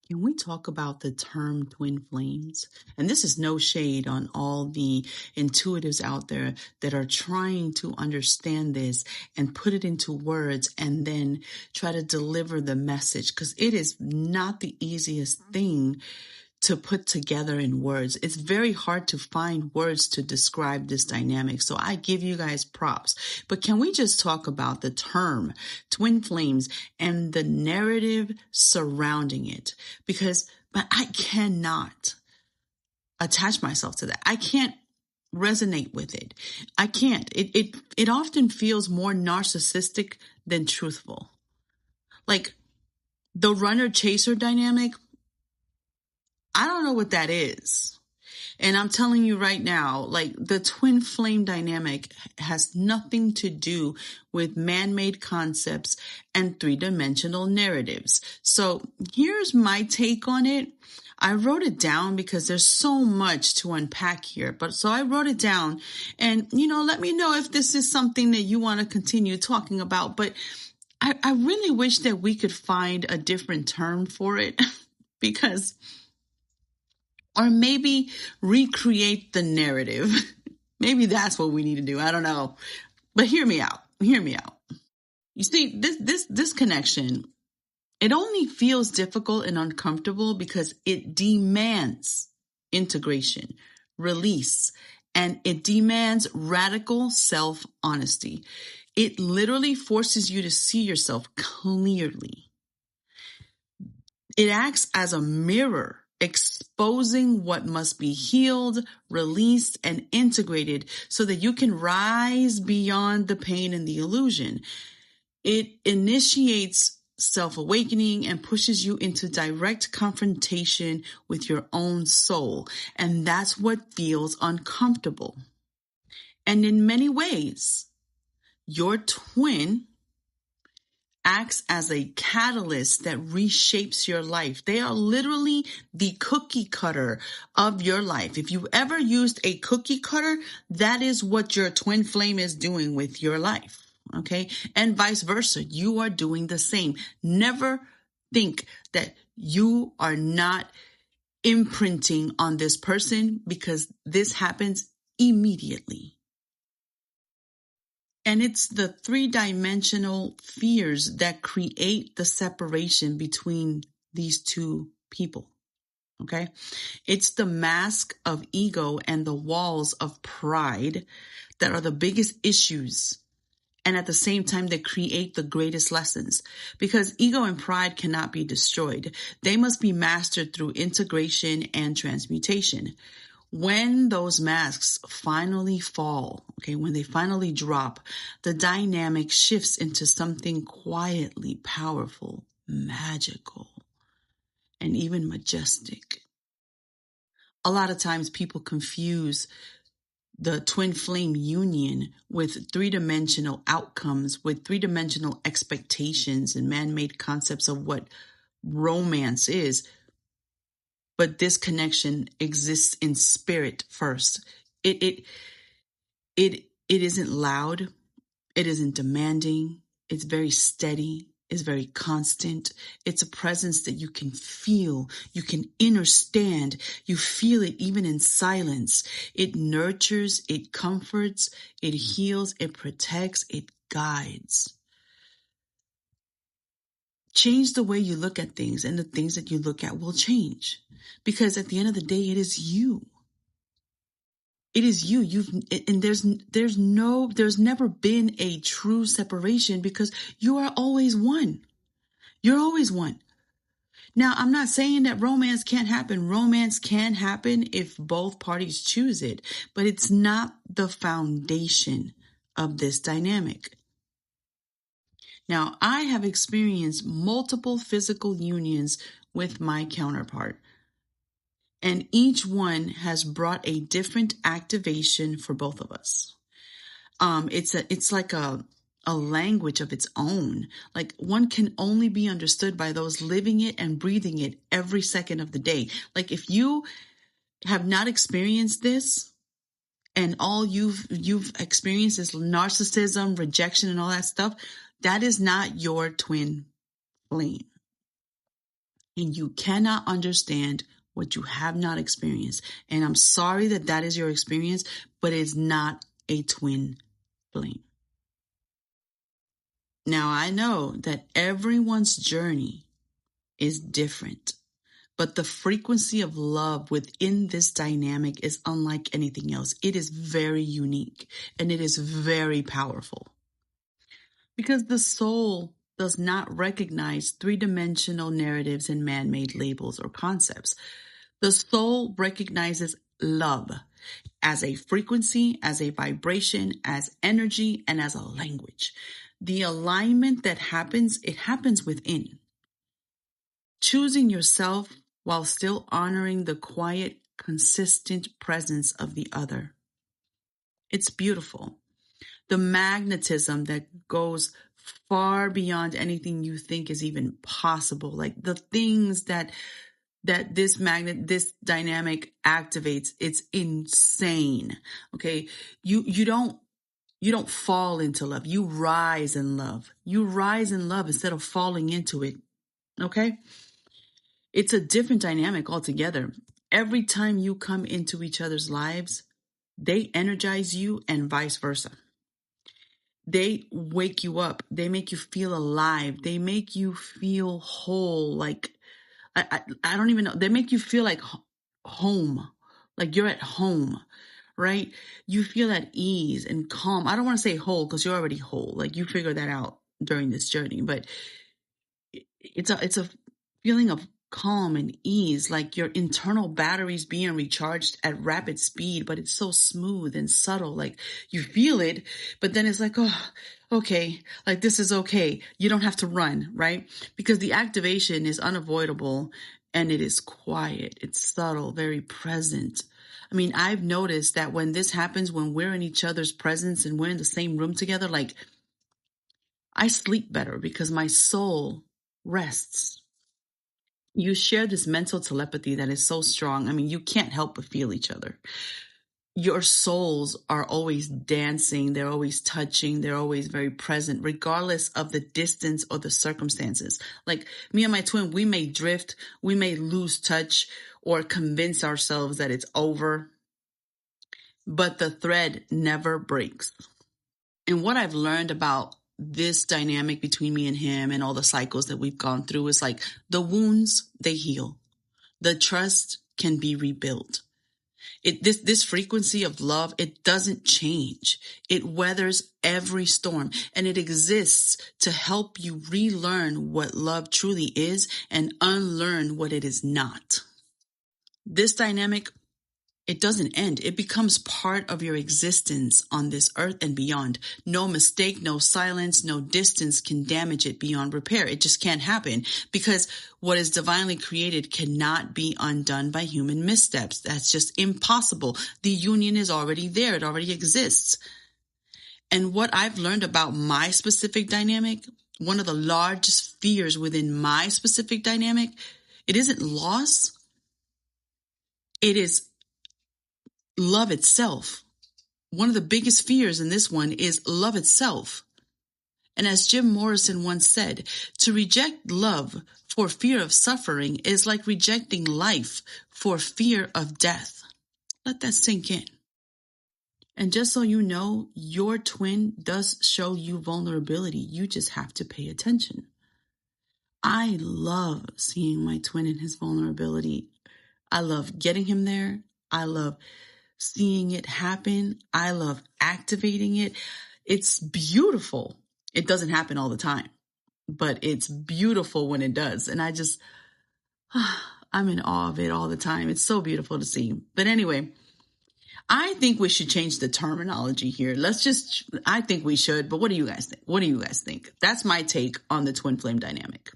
Can we talk about the term twin flames? And this is no shade on all the intuitives out there that are trying to understand this and put it into words and then try to deliver the message, because it is not the easiest thing to put together in words. It's very hard to find words to describe this dynamic. So I give you guys props. But can we just talk about the term twin flames and the narrative surrounding it? But I cannot attach myself to that. I can't resonate with it. I can't. It often feels more narcissistic than truthful. Like the runner chaser dynamic, I don't know what that is. And I'm telling you right now, like the twin flame dynamic has nothing to do with man-made concepts and three-dimensional narratives. So here's my take on it. I wrote it down because there's so much to unpack here. So I wrote it down and, let me know if this is something that you want to continue talking about. But I really wish that we could find a different term for it because... Or maybe recreate the narrative. Maybe that's what we need to do. I don't know. But hear me out. Hear me out. You see, this connection, it only feels difficult and uncomfortable because it demands integration, release, and it demands radical self-honesty. It literally forces you to see yourself clearly. It acts as a mirror, exposing what must be healed, released, and integrated so that you can rise beyond the pain and the illusion. It initiates self-awakening and pushes you into direct confrontation with your own soul. And that's what feels uncomfortable. And in many ways, your twin acts as a catalyst that reshapes your life. They are literally the cookie cutter of your life. If you've ever used a cookie cutter, that is what your twin flame is doing with your life. Okay. And vice versa. You are doing the same. Never think that you are not imprinting on this person, because this happens immediately. And it's the three-dimensional fears that create the separation between these two people. Okay? It's the mask of ego and the walls of pride that are the biggest issues. And at the same time, they create the greatest lessons, because ego and pride cannot be destroyed. They must be mastered through integration and transmutation. When those masks finally fall, when they finally drop, the dynamic shifts into something quietly powerful, magical, and even majestic. A lot of times people confuse the twin flame union with three-dimensional outcomes, with three-dimensional expectations and man-made concepts of what romance is. But this connection exists in spirit first. It isn't loud. It isn't demanding. It's very steady. It's very constant. It's a presence that you can feel. You can understand. You feel it even in silence. It nurtures. It comforts. It heals. It protects. It guides. Change the way you look at things, and the things that you look at will change. Because at the end of the day, it is you. It is you. And there's never been a true separation, because you are always one. You're always one. Now, I'm not saying that romance can't happen. Romance can happen if both parties choose it, but it's not the foundation of this dynamic. Now, I have experienced multiple physical unions with my counterpart, and each one has brought a different activation for both of us. It's like a language of its own. Like, one can only be understood by those living it and breathing it every second of the day. Like, if you have not experienced this, and all you've experienced is narcissism, rejection, and all that stuff, that is not your twin flame. And you cannot understand what you have not experienced. And I'm sorry that that is your experience, but it's not a twin flame. Now, I know that everyone's journey is different, but the frequency of love within this dynamic is unlike anything else. It is very unique and it is very powerful because the soul does not recognize three-dimensional narratives and man-made labels or concepts. The soul recognizes love as a frequency, as a vibration, as energy, and as a language. The alignment that happens, it happens within. Choosing yourself while still honoring the quiet, consistent presence of the other. It's beautiful. The magnetism that goes far beyond anything you think is even possible. Like the things that this dynamic activates, it's insane. Okay. You don't fall into love. You rise in love. You rise in love instead of falling into it. Okay. It's a different dynamic altogether. Every time you come into each other's lives, they energize you and vice versa. They wake you up. They make you feel alive. They make you feel whole. Like, I don't even know. They make you feel like home, like you're at home, right? You feel at ease and calm. I don't want to say whole because you're already whole. Like you figure that out during this journey, but it's a feeling of calm and ease, like your internal batteries being recharged at rapid speed, but it's so smooth and subtle. Like you feel it, but then it's like, oh, okay, like this is okay. You don't have to run, right? Because the activation is unavoidable and it is quiet. It's subtle, very present. I mean, I've noticed that when this happens, when we're in each other's presence and we're in the same room together, like I sleep better because my soul rests. You share this mental telepathy that is so strong. I mean, you can't help but feel each other. Your souls are always dancing. They're always touching. They're always very present, regardless of the distance or the circumstances. Like me and my twin, we may drift, we may lose touch or convince ourselves that it's over, but the thread never breaks. And what I've learned about this dynamic between me and him and all the cycles that we've gone through is like the wounds, they heal. The trust can be rebuilt. This frequency of love, it doesn't change. It weathers every storm and it exists to help you relearn what love truly is and unlearn what it is not. This dynamic, it doesn't end. It becomes part of your existence on this earth and beyond. No mistake, no silence, no distance can damage it beyond repair. It just can't happen because what is divinely created cannot be undone by human missteps. That's just impossible. The union is already there. It already exists. And what I've learned about my specific dynamic, one of the largest fears within my specific dynamic, it isn't loss. It is love itself. One of the biggest fears in this one is love itself. And as Jim Morrison once said, to reject love for fear of suffering is like rejecting life for fear of death. Let that sink in. And just so you know, your twin does show you vulnerability. You just have to pay attention. I love seeing my twin in his vulnerability. I love getting him there. I love seeing it happen. I love activating it. It's beautiful. It doesn't happen all the time, but it's beautiful when it does. And I'm in awe of it all the time. It's so beautiful to see. But anyway, I think we should change the terminology here. I think we should, but what do you guys think? What do you guys think? That's my take on the twin flame dynamic.